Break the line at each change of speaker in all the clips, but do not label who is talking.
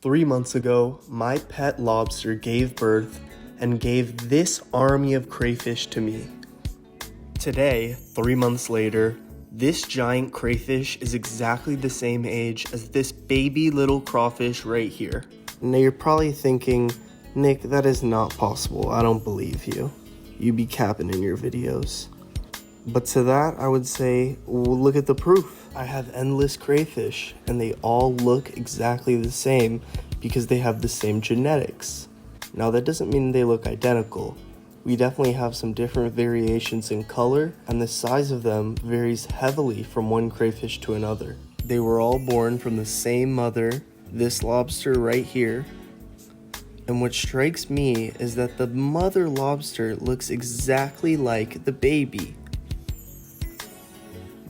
3 months ago, my pet lobster gave birth and gave this army of crayfish to me. Today, 3 months later, this giant crayfish is exactly the same age as this baby little crawfish right here. Now you're probably thinking, Nick, that is not possible. I don't believe you. You be capping in your videos. But to that, I would say, well, look at the proof. I have endless crayfish, and they all look exactly the same because they have the same genetics. Now, that doesn't mean they look identical. We definitely have some different variations in color, and the size of them varies heavily from one crayfish to another. They were all born from the same mother, this lobster right here. And what strikes me is that the mother lobster looks exactly like the baby.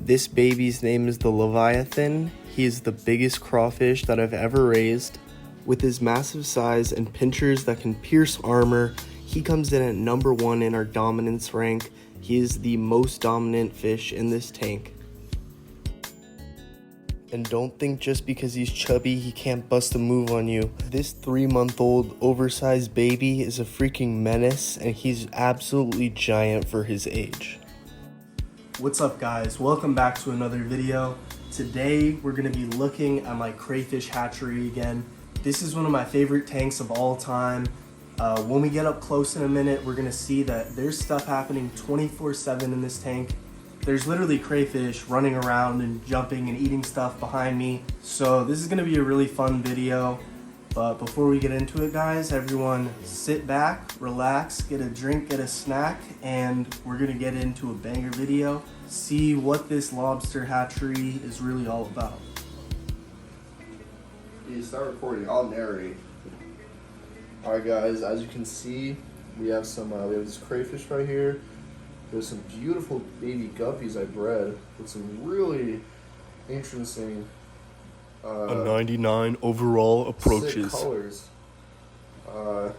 This baby's name is the Leviathan. He is the biggest crawfish that I've ever raised. With his massive size and pinchers that can pierce armor, he comes in at number 1 in our dominance rank. He is the most dominant fish in this tank. And don't think just because he's chubby, he can't bust a move on you. This 3-month-old oversized baby is a freaking menace, and he's absolutely giant for his age. What's up, guys? Welcome back to another video. Today, we're gonna be looking at my crayfish hatchery again. This is one of my favorite tanks of all time. When we get up close in a minute, we're gonna see that there's stuff happening 24/7 in this tank. There's literally crayfish running around and jumping and eating stuff behind me. So this is gonna be a really fun video. But before we get into it, guys, everyone sit back, relax, get a drink, get a snack, and we're gonna get into a banger video. See what this lobster hatchery is really all about.
You start recording, I'll narrate. Alright guys, as you can see, we have this crayfish right here. There's some beautiful baby guppies I bred with some really interesting
a 99 overall approaches.
sick colors.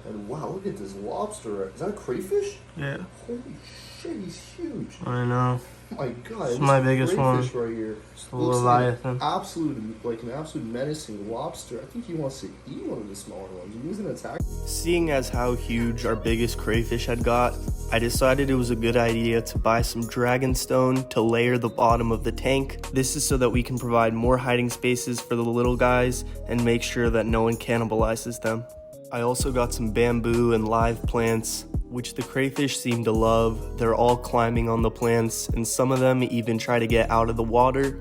And wow, look at this lobster. Is that a crayfish?
Yeah.
Holy shit, he's huge.
I know.
Oh my god,
It's my biggest one.
Crayfish right here.
It's the Leviathan.
Like an absolute menacing lobster. I think he wants to eat one of the smaller ones. He was gonna attack.
Seeing as how huge our biggest crayfish had got, I decided it was a good idea to buy some dragonstone to layer the bottom of the tank. This is so that we can provide more hiding spaces for the little guys and make sure that no one cannibalizes them. I also got some bamboo and live plants, which the crayfish seem to love. They're all climbing on the plants, and some of them even try to get out of the water,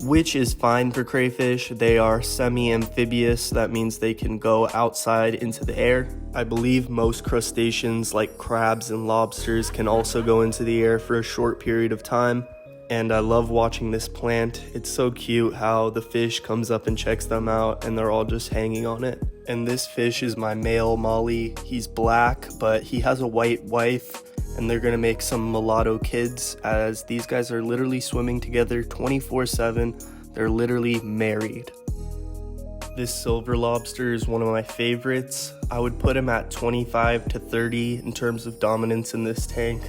which is fine for crayfish. They are semi-amphibious. That means they can go outside into the air. I believe most crustaceans like crabs and lobsters can also go into the air for a short period of time. And I love watching this plant. It's so cute how the fish comes up and checks them out and they're all just hanging on it. And this fish is my male Molly. He's black, but he has a white wife, and they're gonna make some mulatto kids, as these guys are literally swimming together 24/7. They're literally married. This silver lobster is one of my favorites. I would put him at 25 to 30 in terms of dominance in this tank.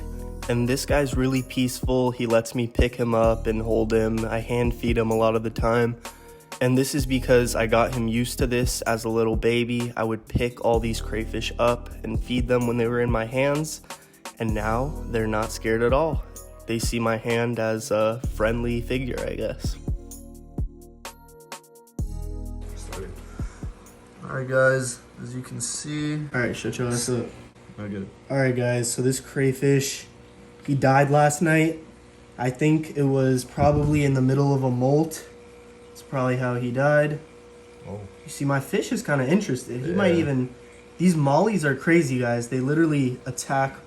And this guy's really peaceful. He lets me pick him up and hold him. I hand feed him a lot of the time. And this is because I got him used to this as a little baby. I would pick all these crayfish up and feed them when they were in my hands. And now they're not scared at all. They see my hand as a friendly figure, I guess.
Alright guys, as you can see.
Alright, shut your ass up.
Very good.
Alright guys, so this crayfish, he died last night. I think it was probably in the middle of a molt. That's probably how he died.
Oh.
You see, my fish is kind of interested. He might even... These mollies are crazy, guys. They literally attack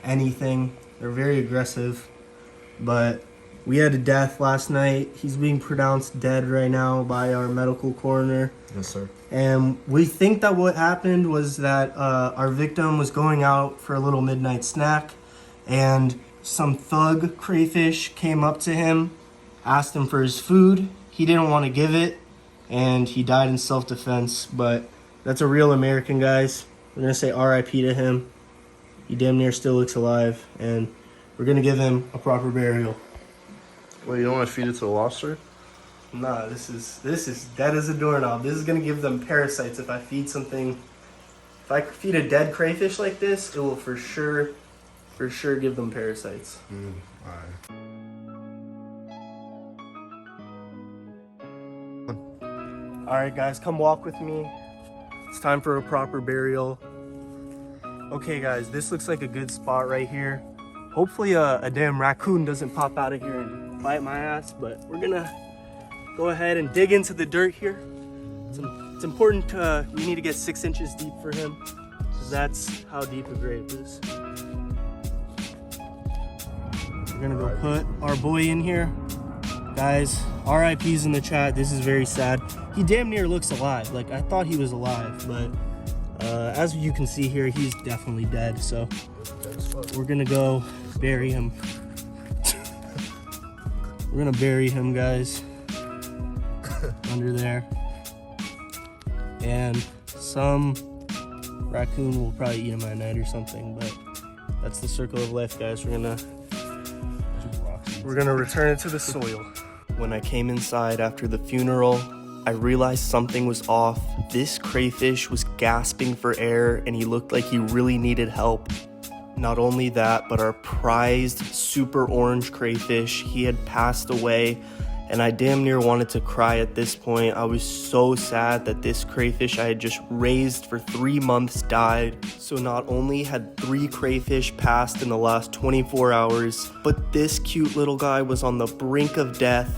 anything. They're very aggressive. But we had a death last night. He's being pronounced dead right now by our medical coroner.
Yes, sir.
And we think that what happened was that our victim was going out for a little midnight snack, and some thug crayfish came up to him, asked him for his food. He didn't want to give it, and he died in self-defense. But that's a real American, guys. We're going to say RIP to him. He damn near still looks alive, and we're going to give him a proper burial.
Wait, you don't want to feed it to the lobster?
Nah, this is dead as a doorknob. This is gonna give them parasites if I feed something. If I feed a dead crayfish like this, it will for sure give them parasites. Alright guys, come walk with me. It's time for a proper burial. Okay guys, this looks like a good spot right here. Hopefully a damn raccoon doesn't pop out of here and bite my ass, but we're gonna go ahead and dig into the dirt here. It's important, we need to get 6 inches deep for him. So that's how deep a grave is. We're gonna go put our boy in here. Guys, RIP's in the chat. This is very sad. He damn near looks alive. Like, I thought he was alive, but as you can see here, he's definitely dead. So we're gonna go bury him. We're gonna bury him, guys, under there. And some raccoon will probably eat him at night or something, but that's the circle of life, guys. We're gonna return it to the soil. When I came inside after the funeral, I realized something was off. This crayfish was gasping for air and he looked like he really needed help. Not only that, but our prized super orange crayfish, he had passed away, and I damn near wanted to cry at this point. I was so sad that this crayfish I had just raised for 3 months died. So not only had 3 crayfish passed in the last 24 hours, but this cute little guy was on the brink of death.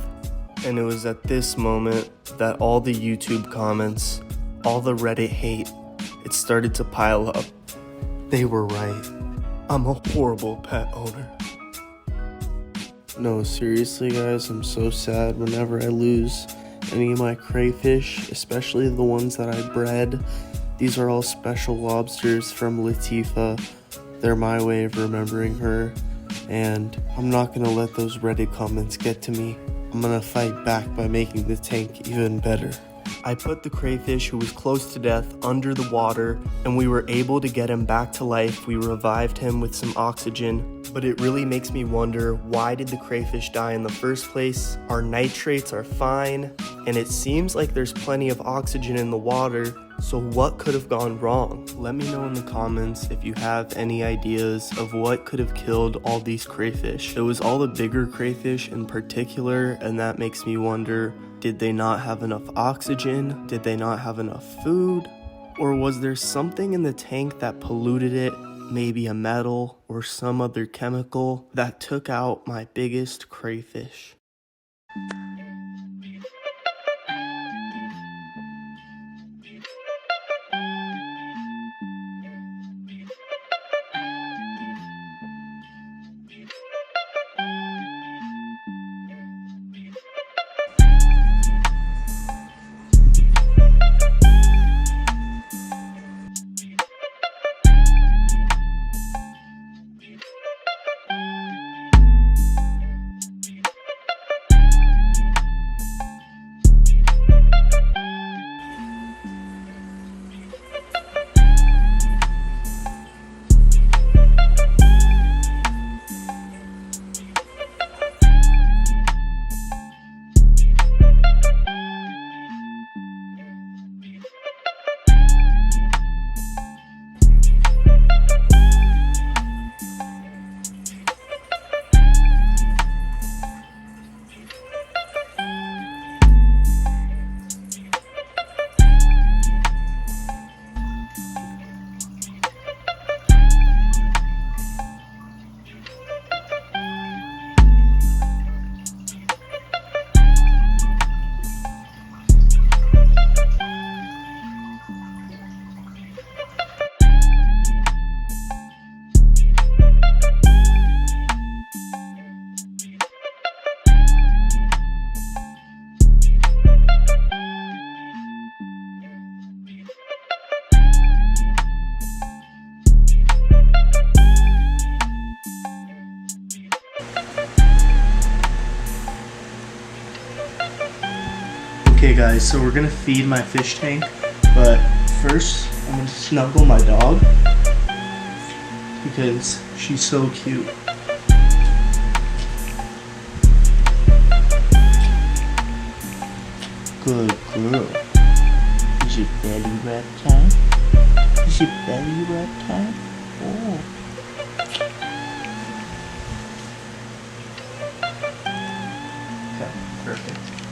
And it was at this moment that all the YouTube comments, all the Reddit hate, it started to pile up. They were right. I'm a horrible pet owner. No, seriously guys, I'm so sad whenever I lose any of my crayfish, especially the ones that I bred. These are all special lobsters from Latifa. They're my way of remembering her, and I'm not gonna let those Reddit comments get to me. I'm gonna fight back by making the tank even better. I put the crayfish who was close to death under the water, and we were able to get him back to life. We revived him with some oxygen, but it really makes me wonder, why did the crayfish die in the first place? Our nitrates are fine, and it seems like there's plenty of oxygen in the water, so what could have gone wrong? Let me know in the comments if you have any ideas of what could have killed all these crayfish. It was all the bigger crayfish in particular, and that makes me wonder, did they not have enough oxygen? Did they not have enough food? Or was there something in the tank that polluted it? Maybe a metal or some other chemical that took out my biggest crayfish. Okay guys, so we're gonna feed my fish tank, but first I'm gonna snuggle my dog because she's so cute.
Good girl. Is it belly rub time? Is it belly rub time? Oh. Okay, perfect.